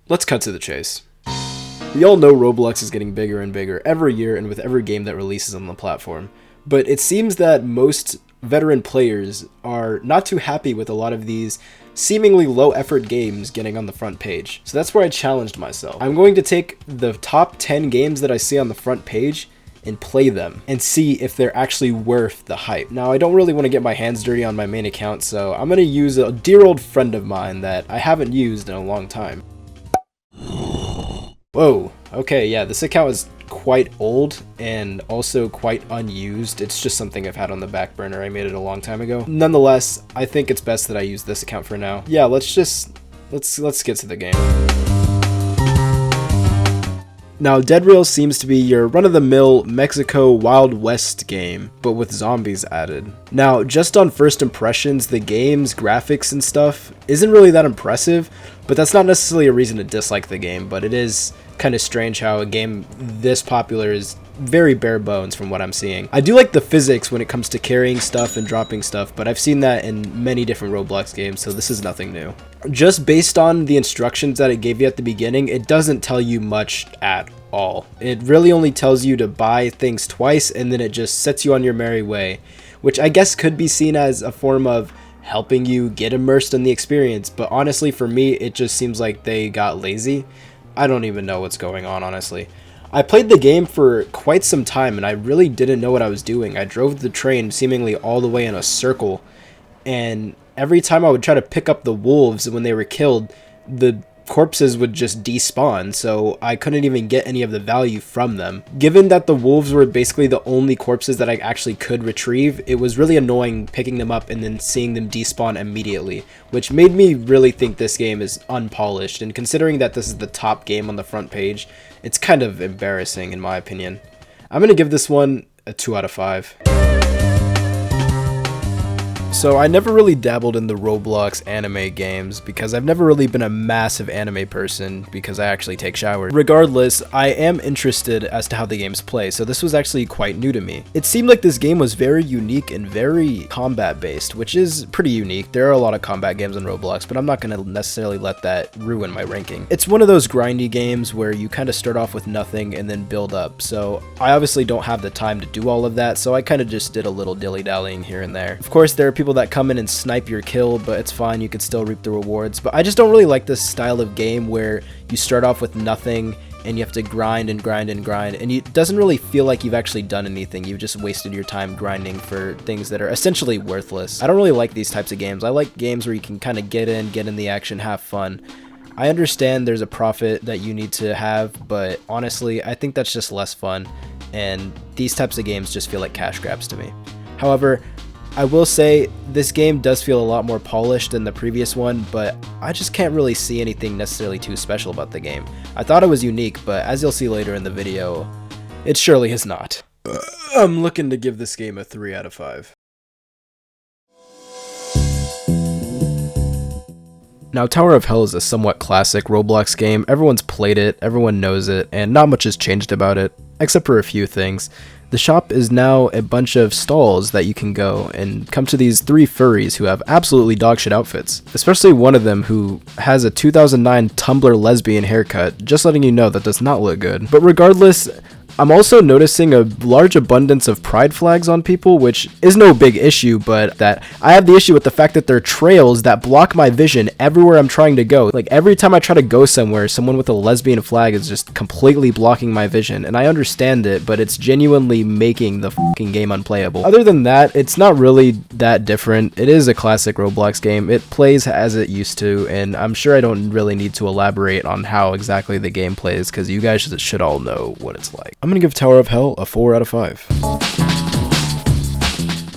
Let's cut to the chase. We all know Roblox is getting bigger and bigger every year and with every game that releases on the platform, but it seems that most veteran players are not too happy with a lot of these seemingly low effort games getting on the front page. So that's where I challenged myself. I'm going to take the top 10 games that I see on the front page and play them and see if they're actually worth the hype. Now, I don't really want to get my hands dirty on my main account, so I'm going to use a dear old friend of mine that I haven't used in a long time. Whoa, okay, yeah, this account is quite old and also quite unused. It's just something I've had on the back burner. I made it a long time ago. Nonetheless, I think it's best that I use this account for now. Yeah, let's get to the game. Now, Dead Rail seems to be your run-of-the-mill Mexico Wild West game, but with zombies added. Now, just on first impressions, the game's graphics and stuff isn't really that impressive, but that's not necessarily a reason to dislike the game, but it is kind of strange how a game this popular is very bare bones from what I'm seeing. I do like the physics when it comes to carrying stuff and dropping stuff, but I've seen that in many different Roblox games, so this is nothing new. Just based on the instructions that it gave you at the beginning, it doesn't tell you much at all. It really only tells you to buy things twice, and then it just sets you on your merry way, which I guess could be seen as a form of helping you get immersed in the experience, but honestly for me, it just seems like they got lazy. I don't even know what's going on, honestly. I played the game for quite some time and I really didn't know what I was doing. I drove the train seemingly all the way in a circle, and every time I would try to pick up the wolves when they were killed, the corpses would just despawn, so I couldn't even get any of the value from them. Given that the wolves were basically the only corpses that I actually could retrieve, it was really annoying picking them up and then seeing them despawn immediately, which made me really think this game is unpolished, and considering that this is the top game on the front page, it's kind of embarrassing in my opinion. I'm gonna give this one a 2 out of 5. So I never really dabbled in the Roblox anime games because I've never really been a massive anime person because I actually take showers. Regardless, I am interested as to how the games play, so this was actually quite new to me. It seemed like this game was very unique and very combat based, which is pretty unique. There are a lot of combat games on Roblox, but I'm not going to necessarily let that ruin my ranking. It's one of those grindy games where you kind of start off with nothing and then build up, so I obviously don't have the time to do all of that, so I kind of just did a little dilly-dallying here and there. Of course, there are people that come in and snipe your kill, but it's fine, you can still reap the rewards. But I just don't really like this style of game where you start off with nothing and you have to grind and grind and grind, and it doesn't really feel like you've actually done anything. You've just wasted your time grinding for things that are essentially worthless. I don't really like these types of games. I like games where you can kind of get in the action, have fun. I understand there's a profit that you need to have, but honestly, I think that's just less fun, and these types of games just feel like cash grabs to me. However, I will say this game does feel a lot more polished than the previous one, but I just can't really see anything necessarily too special about the game. I thought it was unique, but as you'll see later in the video, it surely is not. I'm looking to give this game a 3 out of 5. Now, Tower of Hell is a somewhat classic Roblox game. Everyone's played it, everyone knows it, and not much has changed about it, except for a few things. The shop is now a bunch of stalls that you can go and come to these 3 furries who have absolutely dogshit outfits. Especially one of them who has a 2009 Tumblr lesbian haircut, just letting you know that does not look good. But regardless, I'm also noticing a large abundance of pride flags on people, which is no big issue, but that I have the issue with the fact that there are trails that block my vision everywhere I'm trying to go. Like every time I try to go somewhere, someone with a lesbian flag is just completely blocking my vision, and I understand it, but it's genuinely making the fucking game unplayable. Other than that, it's not really that different. It is a classic Roblox game. It plays as it used to, and I'm sure I don't really need to elaborate on how exactly the game plays, because you guys should all know what it's like. I'm gonna give Tower of Hell a 4 out of 5.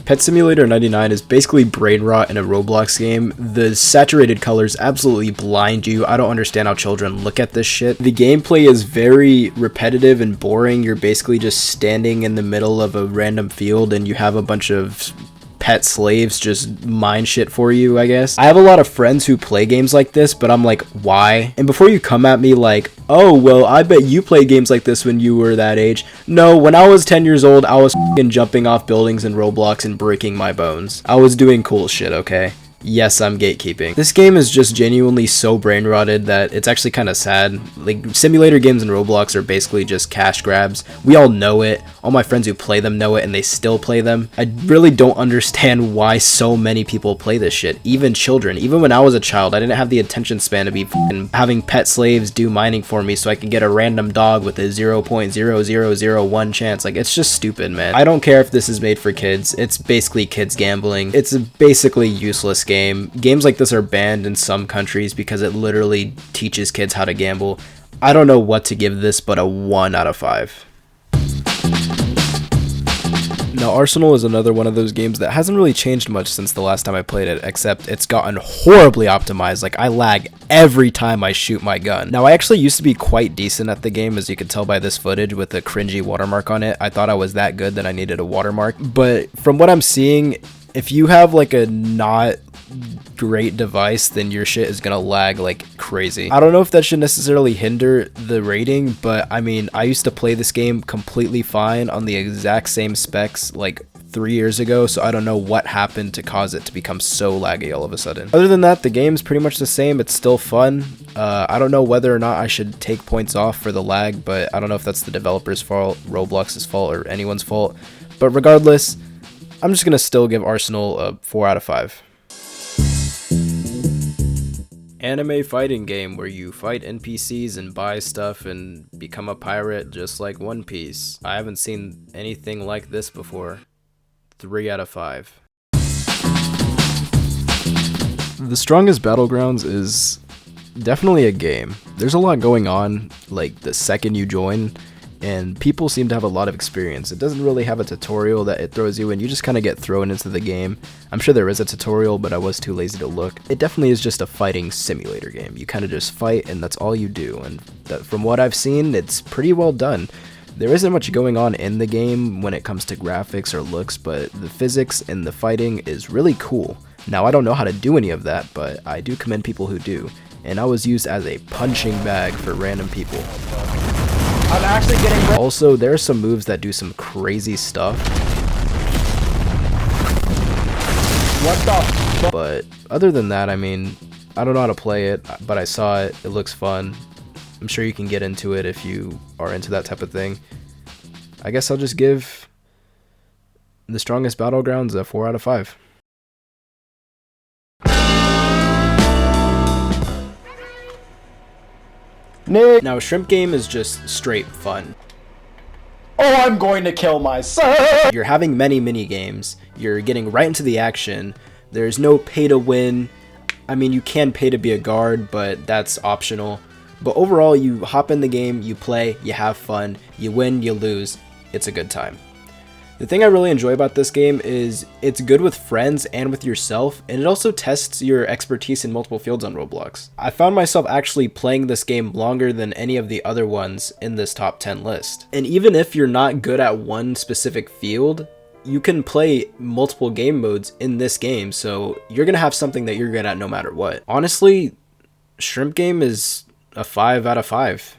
Pet Simulator 99 is basically brain rot in a Roblox game. The saturated colors absolutely blind you. I don't understand how children look at this shit. The gameplay is very repetitive and boring. You're basically just standing in the middle of a random field and you have a bunch of pet slaves just mine shit for you, I guess. I have a lot of friends who play games like this, but I'm like, why? And before you come at me like, oh, well, I bet you played games like this when you were that age. No, when I was 10 years old, I was f***ing jumping off buildings in Roblox and breaking my bones. I was doing cool shit, okay? Yes, I'm gatekeeping. This game is just genuinely so brain rotted that it's actually kind of sad. Like, simulator games in Roblox are basically just cash grabs. We all know it. All my friends who play them know it, and they still play them. I really don't understand why so many people play this shit. Even children. Even when I was a child, I didn't have the attention span to be having pet slaves do mining for me so I can get a random dog with a 0.0001 chance. Like, it's just stupid, man. I don't care if this is made for kids. It's basically kids gambling. It's a basically useless game. Games like this are banned in some countries because it literally teaches kids how to gamble. I don't know what to give this, but a 1 out of 5. Now, Arsenal is another one of those games that hasn't really changed much since the last time I played it, except it's gotten horribly optimized. Like, I lag every time I shoot my gun. Now, I actually used to be quite decent at the game, as you could tell by this footage with a cringy watermark on it. I thought I was that good that I needed a watermark. But from what I'm seeing, if you have like a not great device, then your shit is gonna lag like crazy. I don't know if that should necessarily hinder the rating, but I mean, I used to play this game completely fine on the exact same specs like 3 years ago, so I don't know what happened to cause it to become so laggy all of a sudden. Other than that, the game's pretty much the same. It's still fun. I don't know whether or not I should take points off for the lag, but I don't know if that's the developer's fault, Roblox's fault, or anyone's fault. But regardless, I'm just gonna still give Arsenal a 4 out of 5. Anime fighting game where you fight NPCs and buy stuff and become a pirate just like One Piece. I haven't seen anything like this before. 3 out of 5. The Strongest Battlegrounds is definitely a game. There's a lot going on like the second you join, and people seem to have a lot of experience. It doesn't really have a tutorial that it throws you in. You just kind of get thrown into the game. I'm sure there is a tutorial, but I was too lazy to look. It definitely is just a fighting simulator game. You kind of just fight, and that's all you do. And from what I've seen, it's pretty well done. There isn't much going on in the game when it comes to graphics or looks, but the physics and the fighting is really cool. Now, I don't know how to do any of that, but I do commend people who do. And I was used as a punching bag for random people. I'm actually getting... Also, there are some moves that do some crazy stuff. What the... But other than that, I mean, I don't know how to play it, but I saw it. It looks fun. I'm sure you can get into it if you are into that type of thing. I guess I'll just give The Strongest Battlegrounds a 4 out of 5. Now, Shrimp Game is just straight fun. Oh, I'm going to kill myself! You're having many mini games. You're getting right into the action. There's no pay to win. I mean, you can pay to be a guard, but that's optional. But overall, you hop in the game, you play, you have fun, you win, you lose. It's a good time. The thing I really enjoy about this game is it's good with friends and with yourself, and it also tests your expertise in multiple fields on Roblox. I found myself actually playing this game longer than any of the other ones in this top 10 list. And even if you're not good at one specific field, you can play multiple game modes in this game, so you're gonna have something that you're good at no matter what. Honestly, Shrimp Game is a 5 out of 5.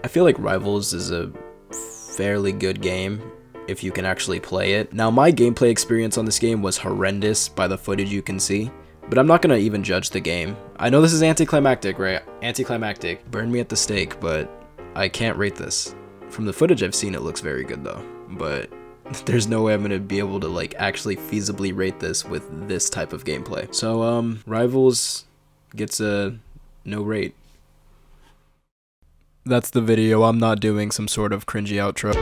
I feel like Rivals is a fairly good game if you can actually play it. Now, my gameplay experience on this game was horrendous by the footage you can see, but I'm not gonna even judge the game. I know this is anticlimactic, right? Anticlimactic. Burn me at the stake, but I can't rate this. From the footage I've seen, it looks very good though, but there's no way I'm gonna be able to like actually feasibly rate this with this type of gameplay. So Rivals gets a no rate. That's the video. I'm not doing some sort of cringy outro.